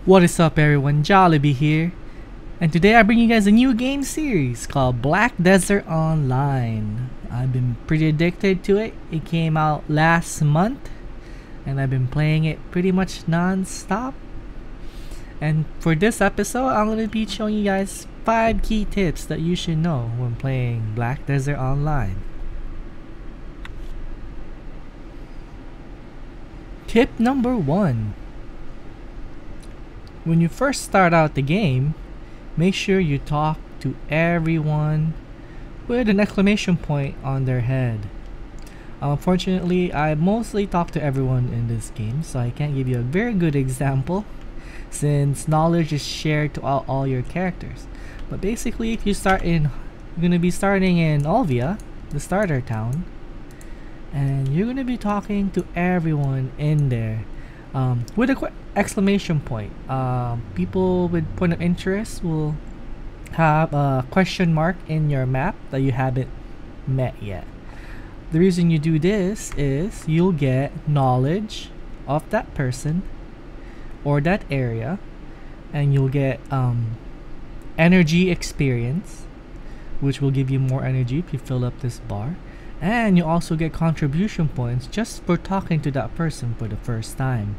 What is up everyone, JolliB here, and today I bring you guys a new game series called Black Desert Online. I've been pretty addicted to it. It came out last month and I've been playing it pretty much non-stop. And for this episode, I'm going to be showing you guys 5 key tips that you should know when playing Black Desert Online. Tip number 1. When you first start out the game, make sure you talk to everyone with an exclamation point on their head. Unfortunately, I mostly talk to everyone in this game, so I can't give you a very good example since knowledge is shared to all your characters. But basically, if you start in, you're going to be starting in Olvia, the starter town, and you're going to be talking to everyone in there. With a quick exclamation point. People with point of interest will have a question mark in your map that you haven't met yet. The reason you do this is you'll get knowledge of that person or that area, and you'll get energy experience, which will give you more energy if you fill up this bar. And you also get contribution points just for talking to that person for the first time.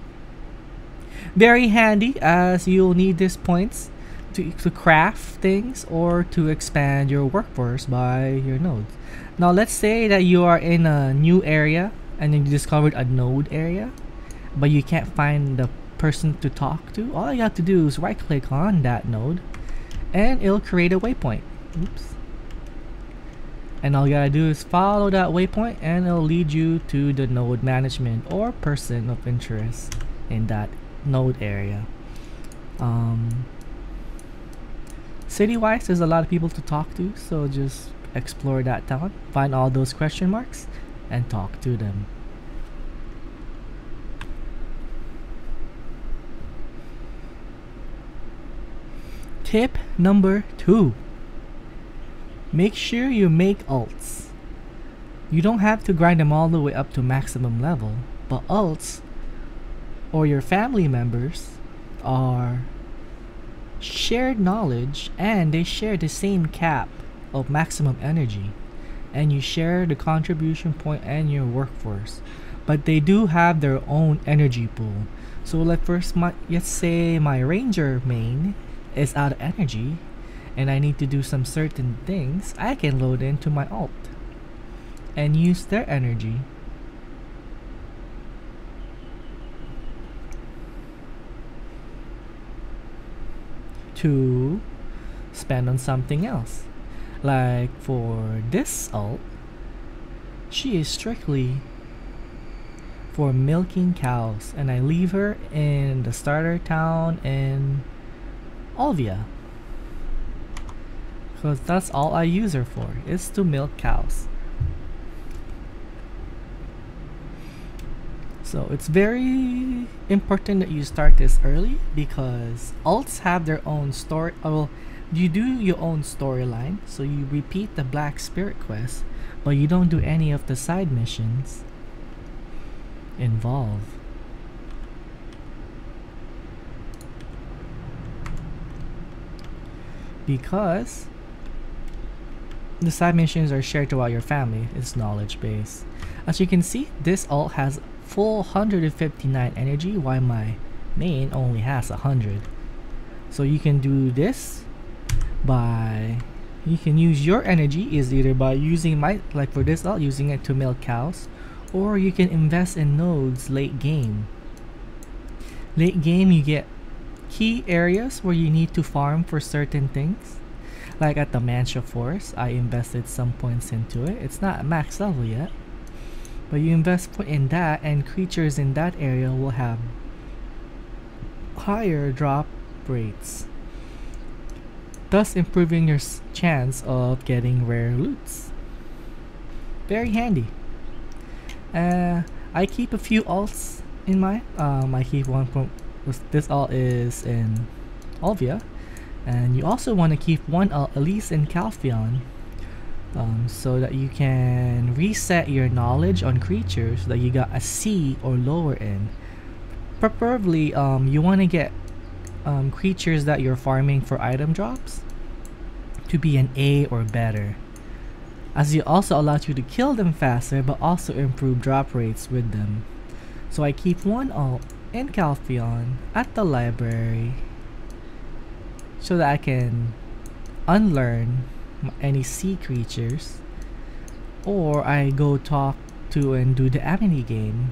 Very handy, as you'll need these points to craft things or to expand your workforce by your nodes. Now let's say that you are in a new area and then you discovered a node area, but you can't find the person to talk to. All you have to do is right click on that node and it'll create a waypoint. Oops. And all you gotta do is follow that waypoint and it'll lead you to the node management or person of interest in that node area. City-wise, there's a lot of people to talk to, so just explore that town, find all those question marks, and talk to them. Tip number 2. Make sure you make ults. You don't have to grind them all the way up to maximum level, but ults or your family members are shared knowledge and they share the same cap of maximum energy, and you share the contribution point and your workforce, but they do have their own energy pool. So like first, let's say my ranger main is out of energy and I need to do some certain things, I can load into my ult and use their energy to spend on something else. Like for this ult, she is strictly for milking cows, and I leave her in the starter town in Olvia, because that's all I use her for, is to milk cows. So it's very important that you start this early, because ults have their own story. Well, you do your own storyline, so you repeat the Black Spirit quest, but you don't do any of the side missions involved. Because the side missions are shared throughout your family. It's knowledge based. As you can see, this ult has full 159 energy while my main only has 100. So you can do this by, you can use your energy is either by using like for this ult, using it to milk cows, or you can invest in nodes late game. Late game you get key areas where you need to farm for certain things. Like at the Mancha Forest, I invested some points into it. It's not max level yet, but you invest in that and creatures in that area will have higher drop rates, thus improving your chance of getting rare loots. Very handy. I keep a few ults in mind. I keep one from this ult is in Olvia, and you also want to keep one ult at least in Calpheon, so that you can reset your knowledge on creatures that you got a C or lower in. Preferably you want to get creatures that you're farming for item drops to be an A or better, as it also allows you to kill them faster but also improve drop rates with them. So I keep one alt in Calpheon at the library so that I can unlearn any sea creatures, or I go talk to and do the Amity game.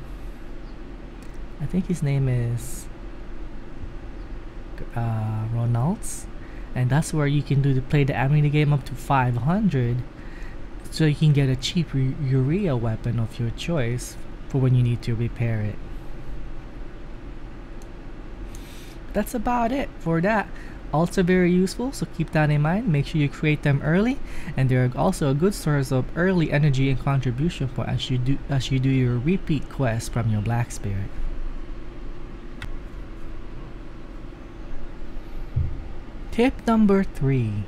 I think his name is Ronalds, and that's where you can play the Amity game up to 500, so you can get a cheap urea weapon of your choice for when you need to repair it. That's about it for that. Also very useful, so keep that in mind. Make sure you create them early, and they're also a good source of early energy and contribution point as you do your repeat quests from your Black Spirit. Tip number 3.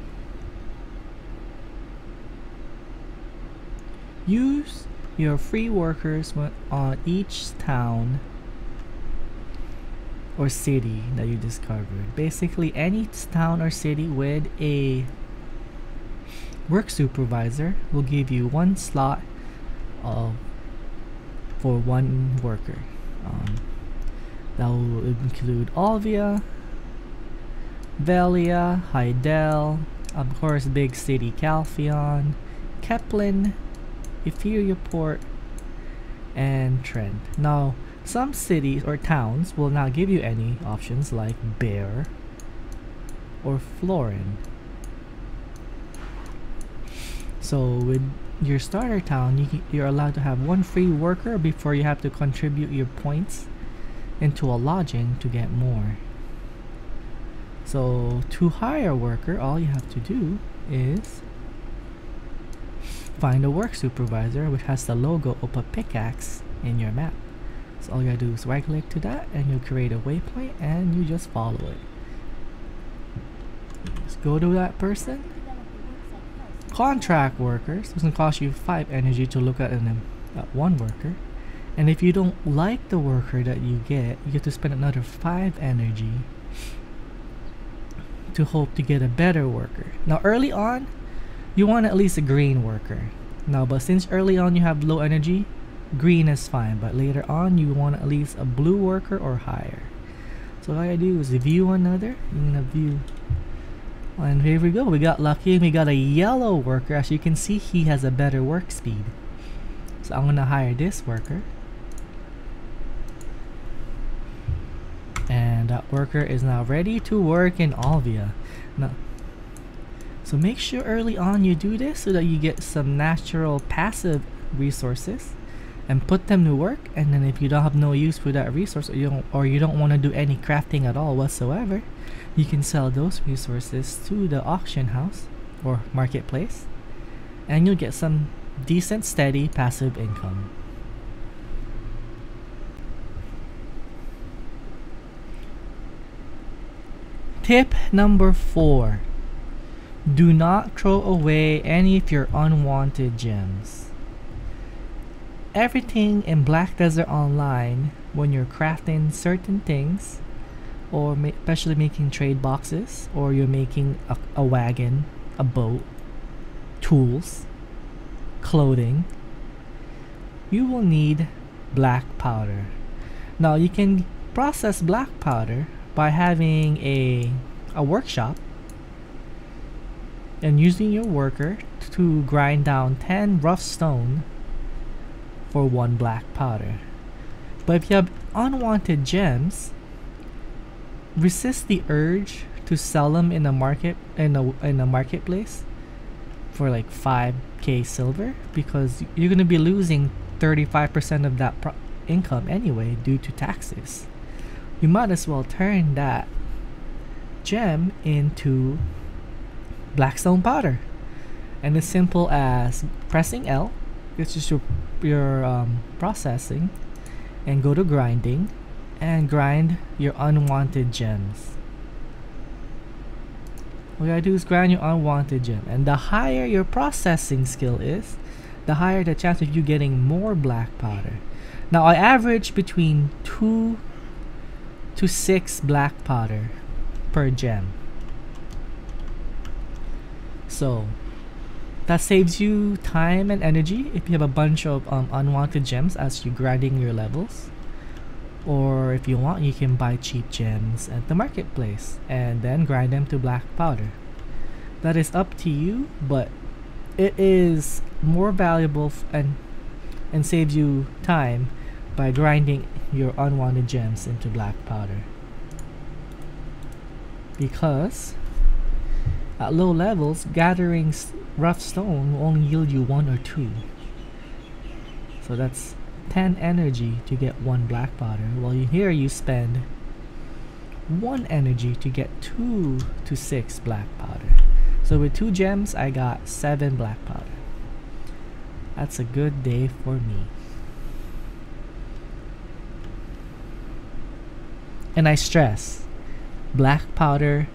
Use your free workers on each town or city that you discovered. Basically, any town or city with a work supervisor will give you 1 slot for 1 worker. That will include Alvia, Velia, Hydel, of course big city Calpheon, Keplin, Ethereoport, and Trent. Now, some cities or towns will not give you any options like Bear or Florin. So with your starter town, you're allowed to have 1 free worker before you have to contribute your points into a lodging to get more. So to hire a worker, all you have to do is find a work supervisor which has the logo of a pickaxe in your map. So all you gotta do is right click to that and you'll create a waypoint and you just follow it. Just go to that person. Contract workers. It's gonna cost you 5 energy to look at one worker. And if you don't like the worker that you get to spend another 5 energy to hope to get a better worker. Now early on, you want at least a green worker. Now, but since early on you have low energy, green is fine, but later on you want at least a blue worker or higher. So all I do is view another. I'm gonna view, and here we go. We got lucky and we got a yellow worker. As you can see, he has a better work speed. So I'm gonna hire this worker, and that worker is now ready to work in Alvia. Now, so make sure early on you do this so that you get some natural passive resources and put them to work. And then if you don't have no use for that resource, or you don't want to do any crafting at all whatsoever, you can sell those resources to the auction house or marketplace, and you'll get some decent steady passive income. Tip number 4. Do not throw away any of your unwanted gems. Everything in Black Desert Online, when you're crafting certain things, or especially making trade boxes, or you're making a wagon, a boat, tools, clothing, you will need black powder. Now you can process black powder by having a workshop and using your worker to grind down 10 rough stone for 1 black powder. But if you have unwanted gems, resist the urge to sell them in a marketplace for like 5k silver, because you're gonna be losing 35% of that income anyway due to taxes. You might as well turn that gem into blackstone powder, and it's simple as pressing L, which is your processing, and go to grinding and grind your unwanted gems. What you gotta do is grind your unwanted gem, and the higher your processing skill is, the higher the chance of you getting more black powder. Now I average between 2 to 6 black powder per gem. So that saves you time and energy if you have a bunch of unwanted gems as you're grinding your levels. Or if you want, you can buy cheap gems at the marketplace and then grind them to black powder. That is up to you, but it is more valuable and saves you time by grinding your unwanted gems into black powder. Because at low levels, gathering rough stone will only yield you 1 or 2. So that's 10 energy to get 1 black powder, while here you spend 1 energy to get 2 to 6 black powder. So with 2 gems, I got 7 black powder. That's a good day for me. And I stress, black powder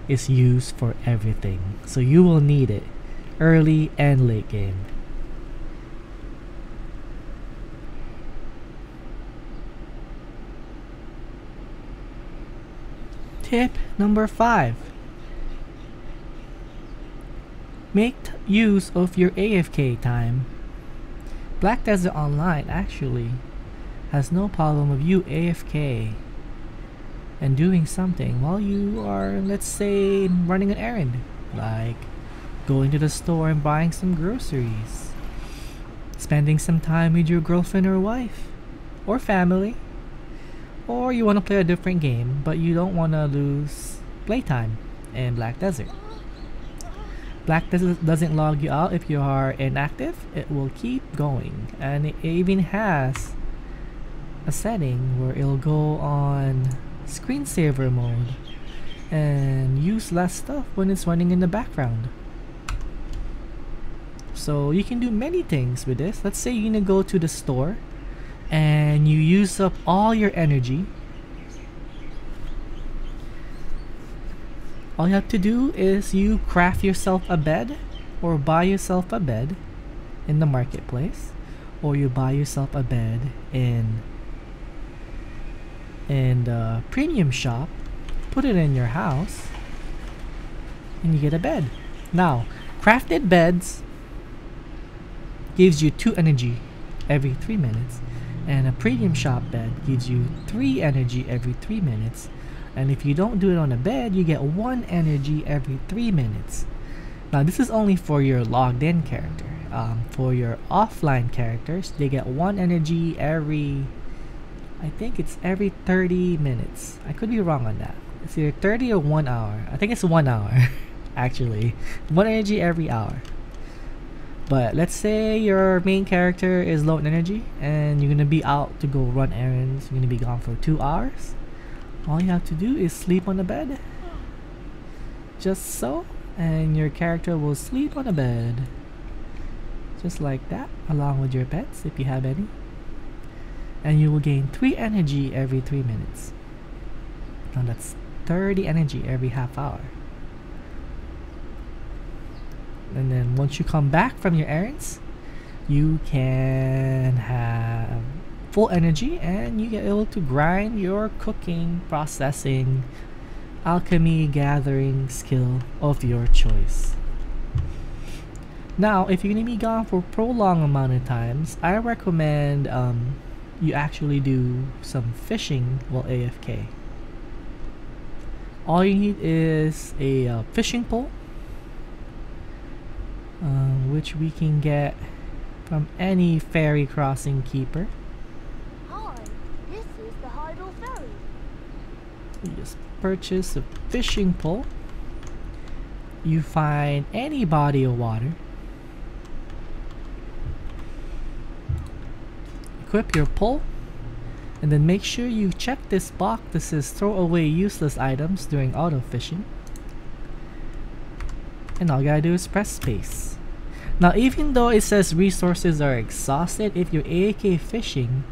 is used for everything, so you will need it early and late game. Tip number 5. Make use of your AFK time. Black Desert Online actually has no problem of you AFK and doing something while you are, let's say, running an errand, like going to the store and buying some groceries, spending some time with your girlfriend or wife or family, or you want to play a different game but you don't want to lose playtime in Black Desert. Black Desert doesn't log you out if you are inactive. It will keep going, and it even has a setting where it'll go on screensaver mode and use less stuff when it's running in the background. So you can do many things with this. Let's say you're gonna go to the store and you use up all your energy. All you have to do is you craft yourself a bed or buy yourself a bed in the marketplace, or you buy yourself a bed in the premium shop, put it in your house, and you get a bed. Now, crafted beds gives you 2 energy every 3 minutes, and a premium shop bed gives you 3 energy every 3 minutes. And if you don't do it on a bed, you get 1 energy every 3 minutes. Now this is only for your logged in character. For your offline characters, they get 1 energy every, I think it's every 30 minutes. I could be wrong on that. It's either 30 or 1 hour. I think it's 1 hour actually. 1 energy every hour. But let's say your main character is low in energy and you're gonna be out to go run errands. You're gonna be gone for 2 hours. All you have to do is sleep on the bed, just so, and your character will sleep on the bed just like that, along with your pets if you have any, and you will gain 3 energy every 3 minutes. Now that's 30 energy every half hour. And then once you come back from your errands, you can have full energy and you get able to grind your cooking, processing, alchemy, gathering skill of your choice. Now, if you're gonna be gone for prolonged amount of times, I recommend you actually do some fishing while AFK. All you need is a fishing pole, which we can get from any ferry crossing keeper. You just purchase a fishing pole. You find any body of water, equip your pole, and then make sure you check this box that says throw away useless items during auto fishing, and all you gotta do is press space. Now even though it says resources are exhausted, if you're AFK fishing,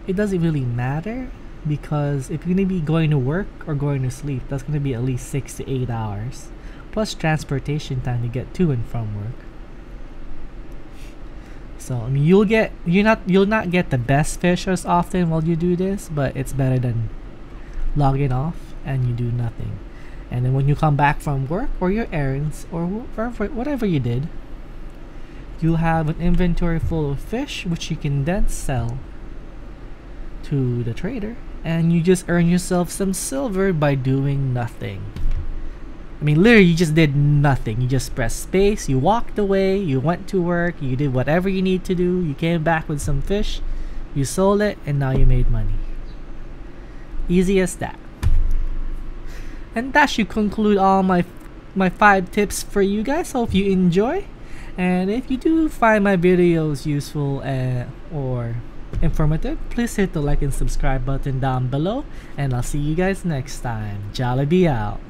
it doesn't really matter, because if you're going to be going to work or going to sleep, that's going to be at least 6 to 8 hours plus transportation time to get to and from work. So I mean, you'll not get the best fish as often while you do this, but it's better than logging off and you do nothing. And then when you come back from work or your errands or whatever you did, you'll have an inventory full of fish which you can then sell to the trader, and you just earn yourself some silver by doing nothing. I mean, literally, you just did nothing. You just pressed space, you walked away, you went to work, you did whatever you need to do, you came back with some fish, you sold it, and now you made money. Easy as that. And that should conclude all my 5 tips for you guys. Hope you enjoy. And if you do find my videos useful or informative, please hit the like and subscribe button down below. And I'll see you guys next time. JolliB out.